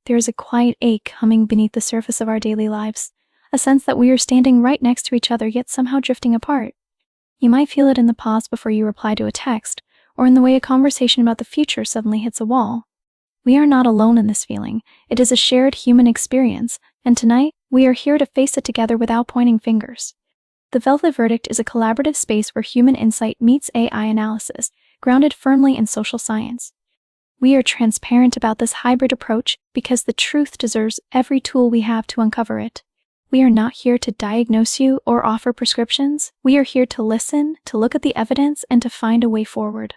there is a quiet ache humming beneath the surface of our daily lives, a sense that we are standing right next to each other yet somehow drifting apart. You might feel it in the pause before you reply to a text, or in the way a conversation about the future suddenly hits a wall. We are not alone in this feeling. It is a shared human experience, and tonight, we are here to face it together without pointing fingers. The Velvet Verdict is a collaborative space where human insight meets AI analysis, grounded firmly in social science. We are transparent about this hybrid approach because the truth deserves every tool we have to uncover it. We are not here to diagnose you or offer prescriptions. We are here to listen, to look at the evidence, and to find a way forward.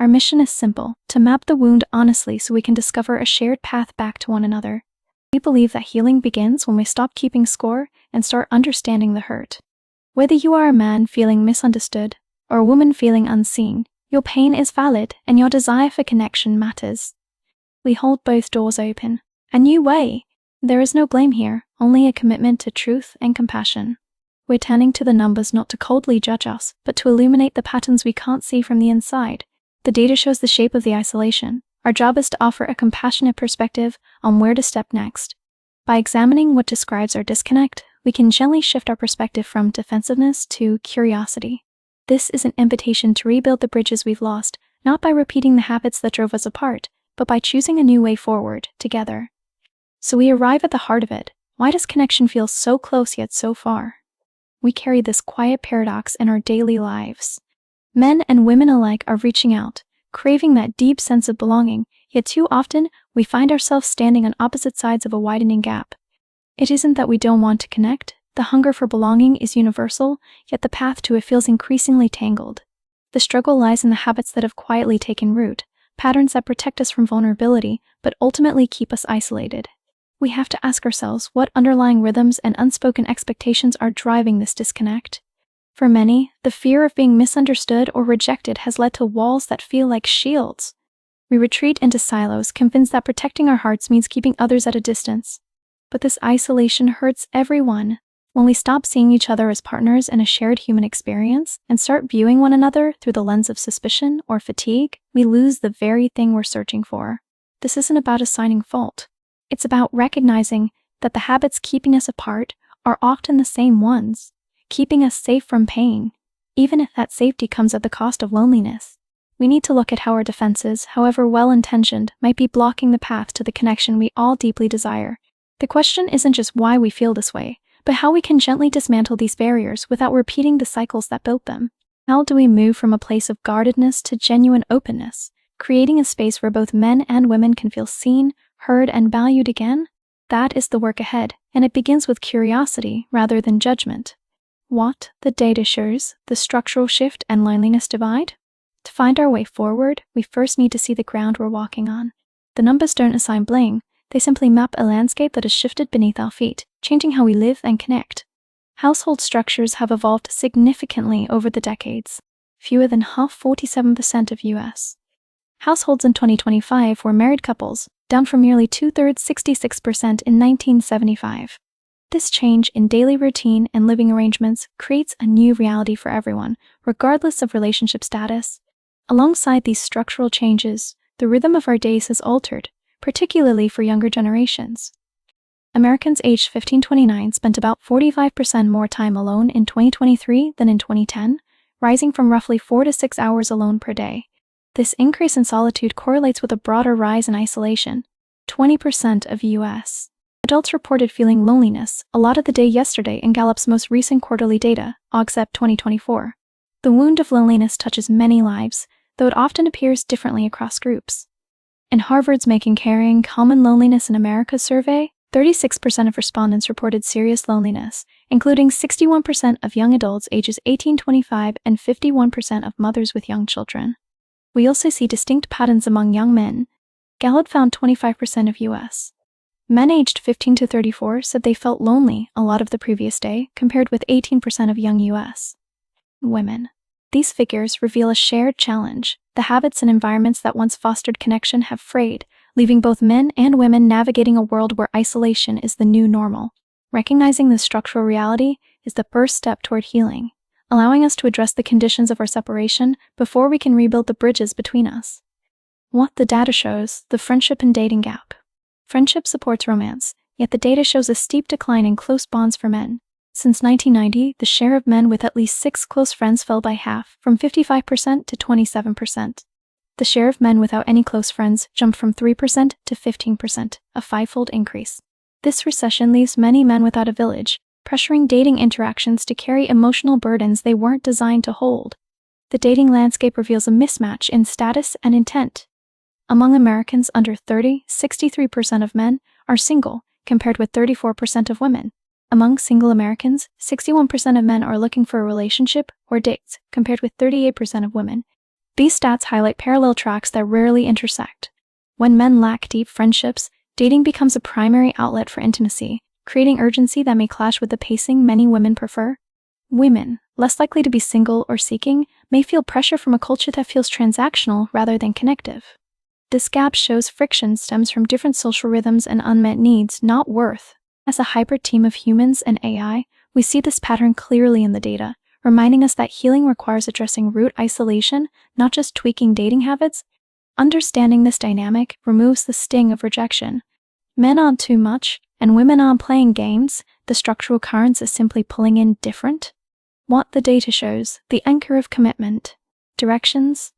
Our mission is simple: to map the wound honestly so we can discover a shared path back to one another. We believe that healing begins when we stop keeping score and start understanding the hurt. Whether you are a man feeling misunderstood or a woman feeling unseen, your pain is valid and your desire for connection matters. We hold both doors open. A new way. There is no blame here, only a commitment to truth and compassion. We're turning to the numbers not to coldly judge us, but to illuminate the patterns we can't see from the inside. The data shows the shape of the isolation. Our job is to offer a compassionate perspective on where to step next. By examining what describes our disconnect, we can gently shift our perspective from defensiveness to curiosity. This is an invitation to rebuild the bridges we've lost, not by repeating the habits that drove us apart, but by choosing a new way forward, together. So we arrive at the heart of it. Why does connection feel so close yet so far? We carry this quiet paradox in our daily lives. Men and women alike are reaching out, craving that deep sense of belonging, yet too often we find ourselves standing on opposite sides of a widening gap. It isn't that we don't want to connect. The hunger for belonging is universal, yet the path to it feels increasingly tangled. The struggle lies in the habits that have quietly taken root, patterns that protect us from vulnerability, but ultimately keep us isolated. We have to ask ourselves what underlying rhythms and unspoken expectations are driving this disconnect. For many, the fear of being misunderstood or rejected has led to walls that feel like shields. We retreat into silos, convinced that protecting our hearts means keeping others at a distance. But this isolation hurts everyone. When we stop seeing each other as partners in a shared human experience and start viewing one another through the lens of suspicion or fatigue, we lose the very thing we're searching for. This isn't about assigning fault. It's about recognizing that the habits keeping us apart are often the same ones, keeping us safe from pain, even if that safety comes at the cost of loneliness. We need to look at how our defenses, however well-intentioned, might be blocking the path to the connection we all deeply desire. The question isn't just why we feel this way, but how we can gently dismantle these barriers without repeating the cycles that built them. How do we move from a place of guardedness to genuine openness, creating a space where both men and women can feel seen, heard, and valued again? That is the work ahead, and it begins with curiosity rather than judgment. What the data shows, the structural shift and loneliness divide? To find our way forward, we first need to see the ground we're walking on. The numbers don't assign blame, they simply map a landscape that has shifted beneath our feet, changing how we live and connect. Household structures have evolved significantly over the decades. Fewer than half, 47% of U.S. households in 2025 were married couples, down from nearly two-thirds, 66% in 1975. This change in daily routine and living arrangements creates a new reality for everyone, regardless of relationship status. Alongside these structural changes, the rhythm of our days has altered, particularly for younger generations. Americans aged 15-29 spent about 45% more time alone in 2023 than in 2010, rising from roughly 4 to 6 hours alone per day. This increase in solitude correlates with a broader rise in isolation. 20% of U.S. adults reported feeling loneliness a lot of the day yesterday in Gallup's most recent quarterly data, Aug-Sep 2024. The wound of loneliness touches many lives, though it often appears differently across groups. In Harvard's Making Caring Common Loneliness in America survey, 36% of respondents reported serious loneliness, including 61% of young adults ages 18-25 and 51% of mothers with young children. We also see distinct patterns among young men. Gallup found 25% of U.S. men aged 15 to 34 said they felt lonely a lot of the previous day, compared with 18% of young U.S. women. These figures reveal a shared challenge. The habits and environments that once fostered connection have frayed, leaving both men and women navigating a world where isolation is the new normal. Recognizing this structural reality is the first step toward healing, allowing us to address the conditions of our separation before we can rebuild the bridges between us. What the data shows, the friendship and dating gap. Friendship supports romance, yet the data shows a steep decline in close bonds for men. Since 1990, the share of men with at least 6 close friends fell by half, from 55% to 27%. The share of men without any close friends jumped from 3% to 15%, a 5-fold increase. This recession leaves many men without a village, pressuring dating interactions to carry emotional burdens they weren't designed to hold. The dating landscape reveals a mismatch in status and intent. Among Americans under 30, 63% of men are single, compared with 34% of women. Among single Americans, 61% of men are looking for a relationship or dates, compared with 38% of women. These stats highlight parallel tracks that rarely intersect. When men lack deep friendships, dating becomes a primary outlet for intimacy, creating urgency that may clash with the pacing many women prefer. Women, less likely to be single or seeking, may feel pressure from a culture that feels transactional rather than connective. This gap shows friction stems from different social rhythms and unmet needs, not worth. As a hybrid team of humans and AI, we see this pattern clearly in the data, reminding us that healing requires addressing root isolation, not just tweaking dating habits. Understanding this dynamic removes the sting of rejection. Men aren't too much, and women aren't playing games. The structural currents is simply pulling in different. What the data shows, the anchor of commitment, directions.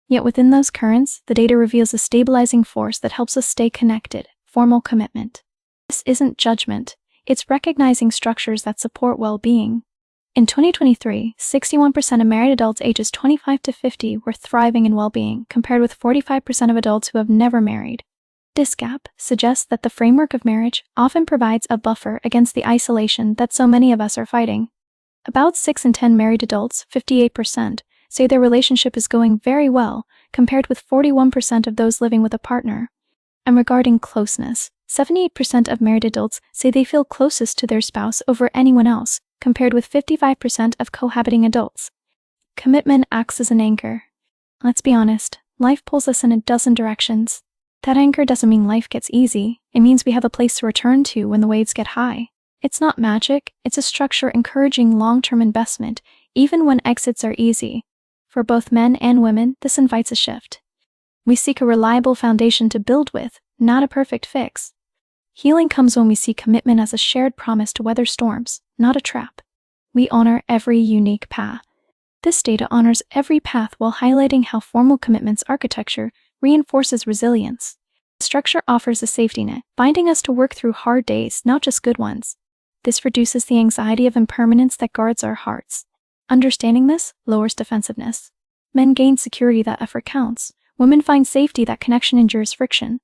Yet within those currents, the data reveals a stabilizing force that helps us stay connected, formal commitment. This isn't judgment, it's recognizing structures that support well-being. In 2023, 61% of married adults ages 25 to 50 were thriving in well-being, compared with 45% of adults who have never married. This gap suggests that the framework of marriage often provides a buffer against the isolation that so many of us are fighting. About 6 in 10 married adults, 58%, say their relationship is going very well, compared with 41% of those living with a partner. And regarding closeness, 78% of married adults say they feel closest to their spouse over anyone else, compared with 55% of cohabiting adults. Commitment acts as an anchor. Let's be honest, life pulls us in a dozen directions. That anchor doesn't mean life gets easy, it means we have a place to return to when the waves get high. It's not magic, it's a structure encouraging long-term investment, even when exits are easy. For both men and women, this invites a shift. We seek a reliable foundation to build with, not a perfect fix. Healing comes when we see commitment as a shared promise to weather storms, not a trap. We honor every unique path. This data honors every path while highlighting how formal commitment's architecture reinforces resilience. The structure offers a safety net, binding us to work through hard days, not just good ones. This reduces the anxiety of impermanence that guards our hearts. Understanding this lowers defensiveness. Men gain security that effort counts. Women find safety that connection endures friction.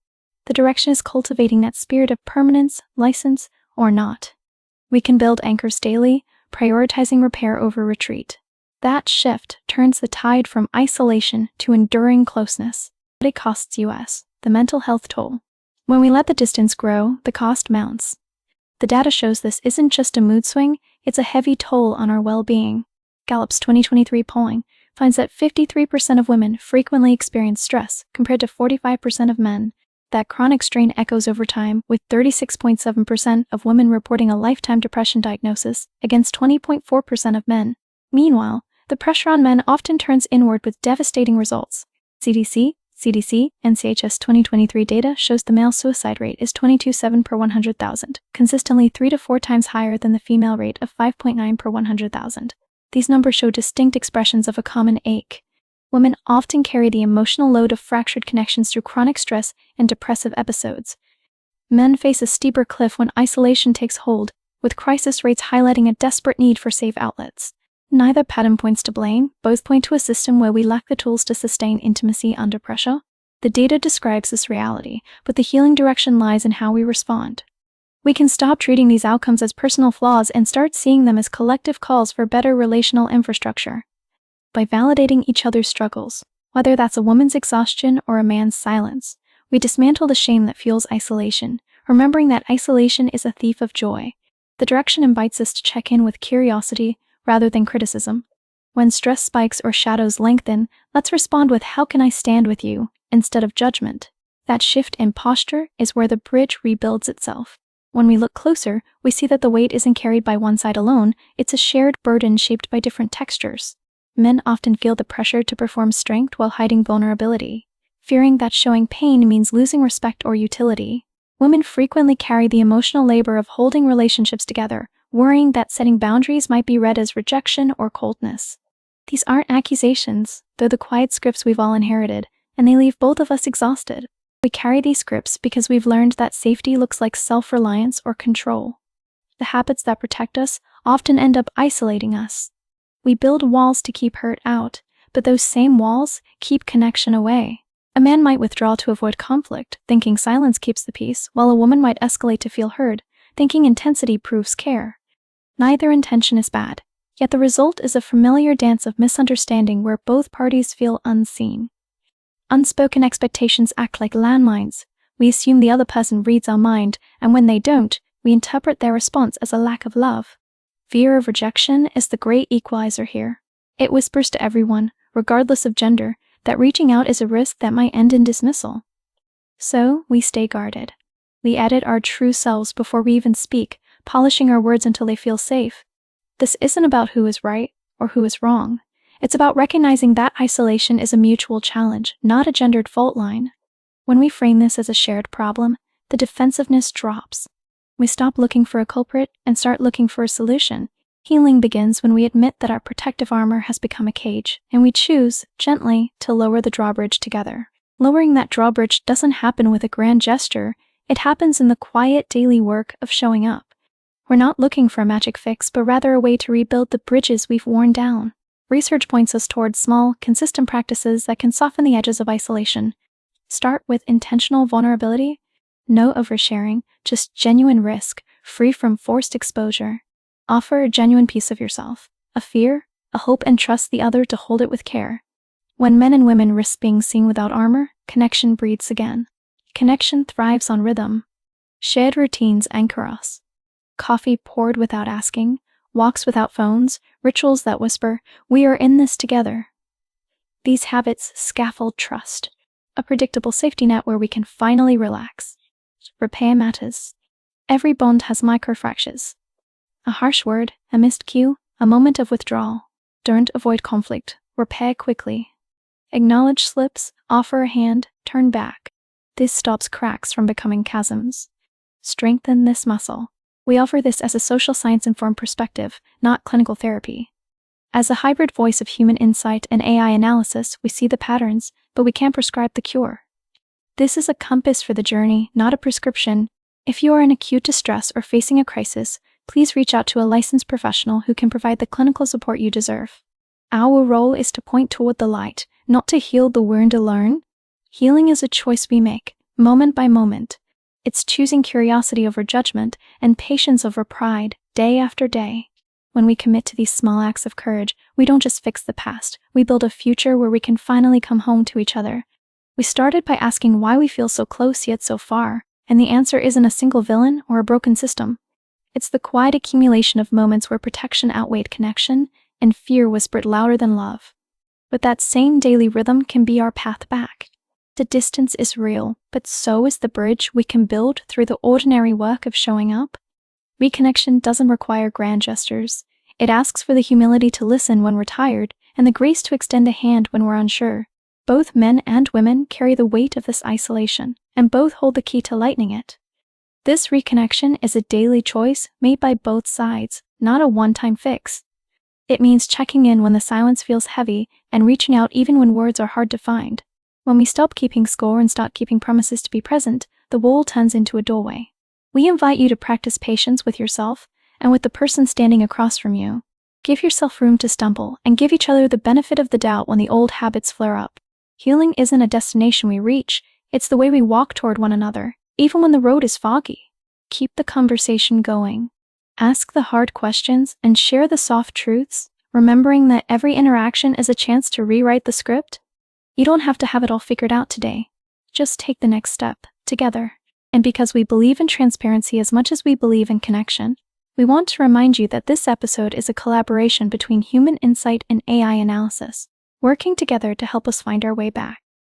The direction is cultivating that spirit of permanence, license, or not. We can build anchors daily, prioritizing repair over retreat. That shift turns the tide from isolation to enduring closeness. But it costs us, the mental health toll. When we let the distance grow, the cost mounts. The data shows this isn't just a mood swing, it's a heavy toll on our well-being. Gallup's 2023 polling finds that 53% of women frequently experience stress, compared to 45% of men. That chronic strain echoes over time, with 36.7% of women reporting a lifetime depression diagnosis, against 20.4% of men. Meanwhile, the pressure on men often turns inward with devastating results. CDC, and CHS 2023 data shows the male suicide rate is 22.7 per 100,000, consistently 3 to 4 times higher than the female rate of 5.9 per 100,000. These numbers show distinct expressions of a common ache. Women often carry the emotional load of fractured connections through chronic stress and depressive episodes. Men face a steeper cliff when isolation takes hold, with crisis rates highlighting a desperate need for safe outlets. Neither pattern points to blame, both point to a system where we lack the tools to sustain intimacy under pressure. The data describes this reality, but the healing direction lies in how we respond. We can stop treating these outcomes as personal flaws and start seeing them as collective calls for better relational infrastructure. By validating each other's struggles, whether that's a woman's exhaustion or a man's silence, we dismantle the shame that fuels isolation, remembering that isolation is a thief of joy. The direction invites us to check in with curiosity rather than criticism. When stress spikes or shadows lengthen, let's respond with "How can I stand with you?" instead of judgment. That shift in posture is where the bridge rebuilds itself. When we look closer, we see that the weight isn't carried by one side alone, it's a shared burden shaped by different textures. Men often feel the pressure to perform strength while hiding vulnerability, fearing that showing pain means losing respect or utility. Women frequently carry the emotional labor of holding relationships together, worrying that setting boundaries might be read as rejection or coldness. These aren't accusations, they're the quiet scripts we've all inherited, and they leave both of us exhausted. We carry these scripts because we've learned that safety looks like self-reliance or control. The habits that protect us often end up isolating us. We build walls to keep hurt out, but those same walls keep connection away. A man might withdraw to avoid conflict, thinking silence keeps the peace, while a woman might escalate to feel heard, thinking intensity proves care. Neither intention is bad, yet the result is a familiar dance of misunderstanding where both parties feel unseen. Unspoken expectations act like landmines. We assume the other person reads our mind, and when they don't, we interpret their response as a lack of love. Fear of rejection is the great equalizer here. It whispers to everyone, regardless of gender, that reaching out is a risk that might end in dismissal. So, we stay guarded. We edit our true selves before we even speak, polishing our words until they feel safe. This isn't about who is right or who is wrong. It's about recognizing that isolation is a mutual challenge, not a gendered fault line. When we frame this as a shared problem, the defensiveness drops. We stop looking for a culprit and start looking for a solution. Healing begins when we admit that our protective armor has become a cage, and we choose, gently, to lower the drawbridge together. Lowering that drawbridge doesn't happen with a grand gesture, it happens in the quiet daily work of showing up. We're not looking for a magic fix, but rather a way to rebuild the bridges we've worn down. Research points us towards small, consistent practices that can soften the edges of isolation. Start with intentional vulnerability. No oversharing, just genuine risk, free from forced exposure. Offer a genuine piece of yourself, a fear, a hope, and trust the other to hold it with care. When men and women risk being seen without armor, connection breathes again. Connection thrives on rhythm. Shared routines anchor us. Coffee poured without asking, walks without phones, rituals that whisper, "We are in this together." These habits scaffold trust, a predictable safety net where we can finally relax. Repair matters. Every bond has microfractures. A harsh word, a missed cue, a moment of withdrawal. Don't avoid conflict. Repair quickly. Acknowledge slips, offer a hand, turn back. This stops cracks from becoming chasms. Strengthen this muscle. We offer this as a social science-informed perspective, not clinical therapy. As a hybrid voice of human insight and AI analysis, we see the patterns, but we can't prescribe the cure. This is a compass for the journey, not a prescription. If you are in acute distress or facing a crisis, please reach out to a licensed professional who can provide the clinical support you deserve. Our role is to point toward the light, not to heal the wound alone. Healing is a choice we make, moment by moment. It's choosing curiosity over judgment and patience over pride, day after day. When we commit to these small acts of courage, we don't just fix the past, we build a future where we can finally come home to each other. We started by asking why we feel so close yet so far, and the answer isn't a single villain or a broken system. It's the quiet accumulation of moments where protection outweighed connection and fear whispered louder than love. But that same daily rhythm can be our path back. The distance is real, but so is the bridge we can build through the ordinary work of showing up. Reconnection doesn't require grand gestures. It asks for the humility to listen when we're tired and the grace to extend a hand when we're unsure. Both men and women carry the weight of this isolation, and both hold the key to lightening it. This reconnection is a daily choice made by both sides, not a one-time fix. It means checking in when the silence feels heavy and reaching out even when words are hard to find. When we stop keeping score and start keeping promises to be present, the wall turns into a doorway. We invite you to practice patience with yourself and with the person standing across from you. Give yourself room to stumble and give each other the benefit of the doubt when the old habits flare up. Healing isn't a destination we reach, it's the way we walk toward one another, even when the road is foggy. Keep the conversation going. Ask the hard questions and share the soft truths, remembering that every interaction is a chance to rewrite the script. You don't have to have it all figured out today. Just take the next step, together. And because we believe in transparency as much as we believe in connection, we want to remind you that this episode is a collaboration between human insight and AI analysis, working together to help us find our way back.